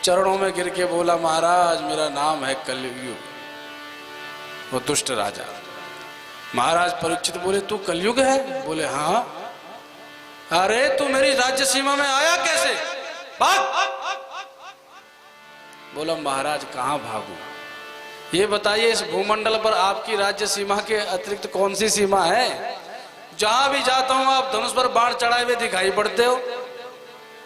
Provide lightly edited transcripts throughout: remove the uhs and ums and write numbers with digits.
चरणों में गिर के बोला, महाराज मेरा नाम है कलयुग। वो दुष्ट राजा। महाराज परीक्षित बोले, तू कलयुग है? बोले हाँ। अरे तू मेरी राज्य सीमा में आया कैसे? भाग। बोला, महाराज कहां भागूं? ये बताइए, इस भूमंडल पर आपकी राज्य सीमा के अतिरिक्त कौन सी सीमा है? जहां भी जाता हूं आप धनुष पर बाण चढ़ाए हुए दिखाई पड़ते हो।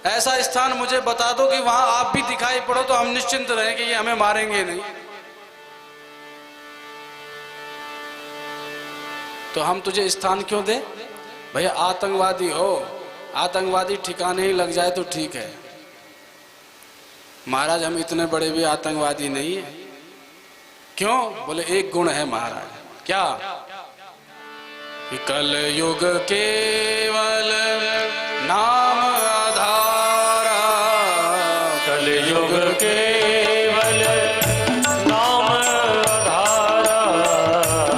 ऐसा स्थान मुझे बता दो कि वहां आप भी दिखाई पड़ो तो हम निश्चिंत रहें कि ये हमें मारेंगे नहीं। तो हम तुझे स्थान क्यों दें? भैया आतंकवादी हो, आतंकवादी ठिकाने ही लग जाए तो ठीक है। महाराज हम इतने बड़े भी आतंकवादी नहीं है। क्यों? बोले एक गुण है महाराज। क्या? कल युग केवल नाम आधारा, कल युग केवल नाम आधारा,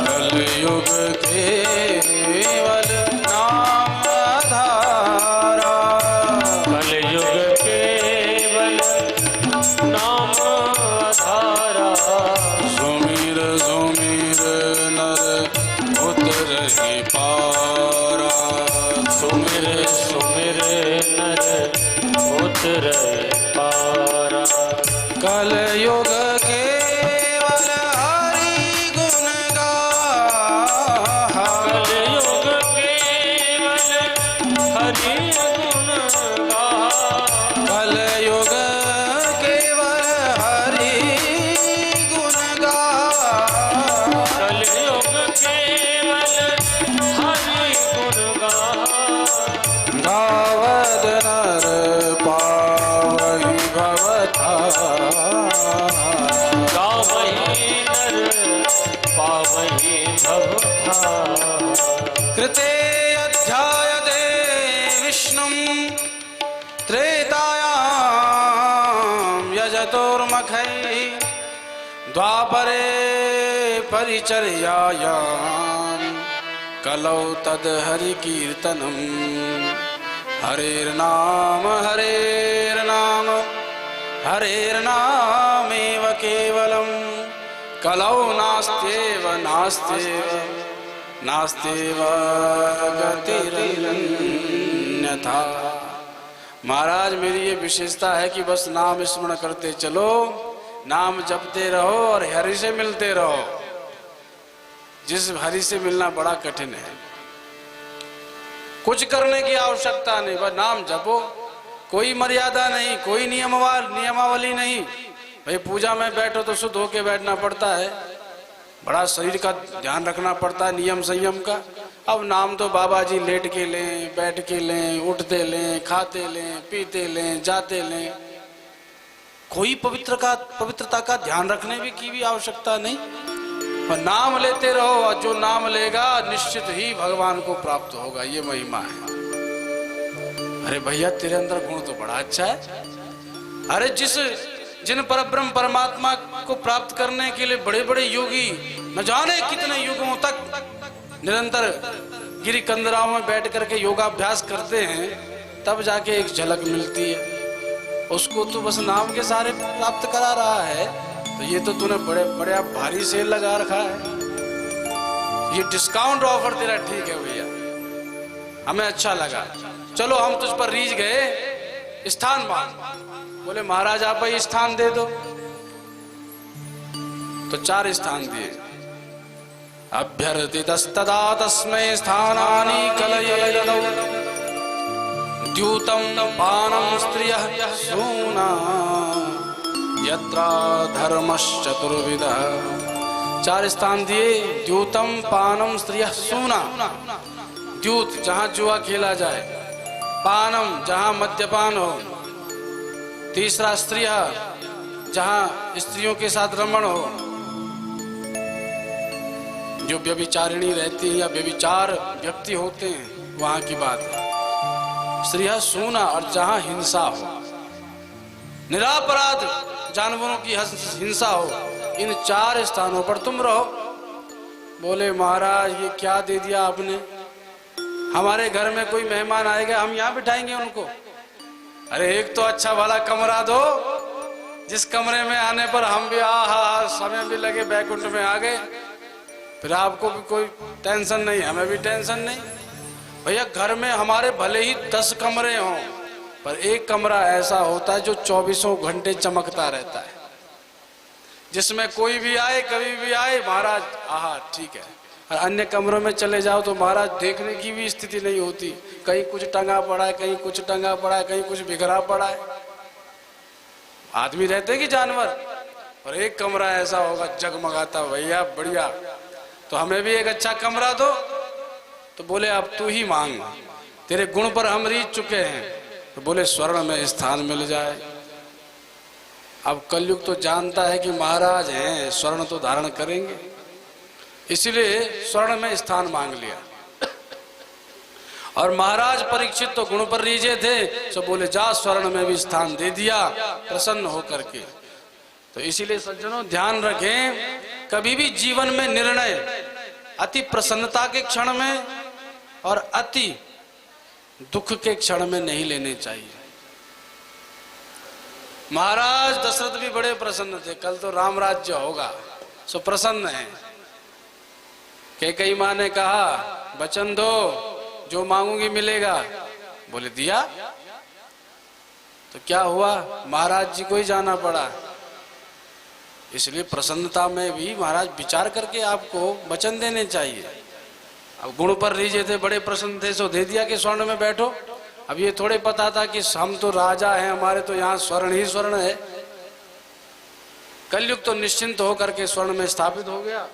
कल युग केवल नाम आधारा, कल युग केवल नाम आधारा। सुमिर सुमिर नर उतरहि पारा, सुमिर सुमिर नर उतरहि पारा। कल युग केवल हरि गुण गाहा, कल युग केवल हरि गुण गाहा, कल युग केवल हरि गुण गाहा, कल युग केवल हरि गुण गाहा। गावद नर पावहि भवतारा, गावहि नर पावहि भवतारा। कृते अध्यायते विष्णुं त्रेतायां यजतोर्मखैः, द्वापरे परिचर्यायां कलौ तद् हरि कीर्तनम्। हरेर्नाम हरेर्नाम हरेर्नामेव केवलम्, कलौ नास्त्येव नास्त्येव नास्त्येव गतिरन्यथा। महाराज मेरी ये विशेषता है कि बस नाम स्मरण करते चलो, नाम जपते रहो और हरि से मिलते रहो। जिस हरि से मिलना बड़ा कठिन है। कुछ करने की आवश्यकता नहीं, बस नाम जपो। कोई मर्यादा नहीं, कोई नियमावली नहीं। भाई पूजा में बैठो तो शुद्ध होके बैठना पड़ता है, बड़ा शरीर का ध्यान रखना पड़ता है, नियम संयम का। अब नाम तो बाबा जी लेट के लें, बैठ के लें, उठते लें, खाते लें, पीते लें, जाते लें। कोई पवित्रता का ध्यान रखने की भी आवश्यकता नहीं। पर नाम लेते रहो और जो नाम लेगा निश्चित ही भगवान को प्राप्त होगा। ये महिमा है। अरे भैया तेरे अंदर गुण तो बड़ा अच्छा है। अरे जिन परब्रह्म परमात्मा को प्राप्त करने के लिए बड़े बड़े योगी न जाने कितने युगों तक निरंतर गिरी कंदराओं में बैठ करके योगाभ्यास करते हैं, तब जाके एक झलक मिलती है। उसको तो बस नाम के सहारे प्राप्त करा रहा है। तो ये तो तूने बड़े भारी सेल लगा रखा है। ये डिस्काउंट ऑफर तेरा ठीक है भैया, हमें अच्छा लगा। चलो हम तुझ पर रीझ गए, स्थान मांग। बोले महाराज आप भाई स्थान दे दो। तो 4 स्थान दिए। अभ्यर्थितस्तदा तस्मै स्थानानि कलये ददौ, द्यूतं पानं स्त्रियः सूना, यत्रा धर्मश्चतुर्विधः। 4 स्थान दिए। द्यूतम पानम स्त्रियः सूना, द्यूत जहां जुआ खेला जाए, पानम जहां मद्यपान हो, तीसरा स्त्रियः जहां स्त्रियों के साथ रमण हो, जो व्यभिचारिणी रहती है या व्यभिचार व्यक्ति होते हैं वहां की बात है। स्त्रियः सूना, और जहां हिंसा हो, निरापराध जानवरों की हिंसा हो, इन 4 स्थानों पर तुम रहो। बोले महाराज ये क्या दे दिया आपने, हमारे घर में कोई मेहमान आएगा हम यहाँ बिठाएंगे उनको। अरे एक तो अच्छा वाला कमरा दो, जिस कमरे में आने पर हम भी आहा समय भी लगे बैकुंठ में आ गए, फिर आपको भी कोई टेंशन नहीं, हमें भी टेंशन नहीं। भैया घर में हमारे भले ही 10 कमरे हों, पर एक कमरा ऐसा होता है जो 24 घंटे चमकता रहता है, जिसमें कोई भी आए कभी भी आए महाराज आहा ठीक है। और अन्य कमरों में चले जाओ तो महाराज देखने की भी स्थिति नहीं होती, कहीं कुछ टंगा पड़ा है, कहीं कुछ टंगा पड़ा है, कहीं कुछ बिखरा पड़ा है। आदमी रहते कि जानवर, और एक कमरा ऐसा होगा जगमगाता, भैया बढ़िया। तो हमें भी एक अच्छा कमरा दो। तो बोले अब तू ही मांग, तेरे गुण पर हम रीझ चुके हैं। तो बोले स्वर्ण में स्थान मिल जाए। अब कलयुग तो जानता है कि महाराज हैं, स्वर्ण तो धारण करेंगे, इसलिए स्वर्ण में स्थान मांग लिया। और महाराज परीक्षित तो गुण पर रीझे थे, तो बोले जा स्वर्ण में भी स्थान दे दिया प्रसन्न होकर के। तो इसीलिए सज्जनों ध्यान रखें, कभी भी जीवन में निर्णय अति प्रसन्नता के क्षण में और अति दुख के क्षण में नहीं लेने चाहिए। महाराज दशरथ भी बड़े प्रसन्न थे, कल तो राम राज्य होगा, सो प्रसन्न है। कैकेयी माँ ने कहा वचन दो, जो मांगूंगी मिलेगा। बोले दिया। तो क्या हुआ, महाराज जी को ही जाना पड़ा। इसलिए प्रसन्नता में भी महाराज विचार करके आपको वचन देने चाहिए। अब गुण पर रीझे थे, बड़े प्रसन्न थे, सो दे दिया कि स्वर्ण में बैठो। अब ये थोड़े पता था कि हम तो राजा हैं, हमारे तो यहाँ स्वर्ण ही स्वर्ण है। कलयुग तो निश्चिंत होकर के स्वर्ण में स्थापित हो गया।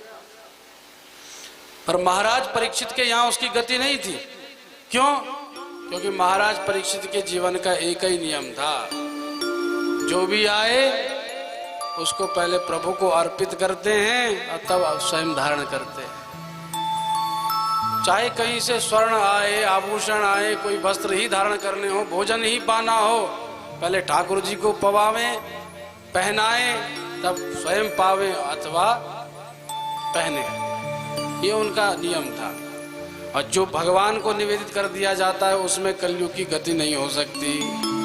पर महाराज परीक्षित के यहाँ उसकी गति नहीं थी। क्यों? क्योंकि महाराज परीक्षित के जीवन का एक ही नियम था, जो भी आए उसको पहले प्रभु को अर्पित करते हैं और तब स्वयं धारण करते हैं। चाहे कहीं से स्वर्ण आए, आभूषण आए, कोई वस्त्र ही धारण करने हो, भोजन ही पाना हो, पहले ठाकुर जी को पवावे, पहनाए, तब स्वयं पावे अथवा पहने। ये उनका नियम था। और जो भगवान को निवेदित कर दिया जाता है उसमें कलयुग की गति नहीं हो सकती।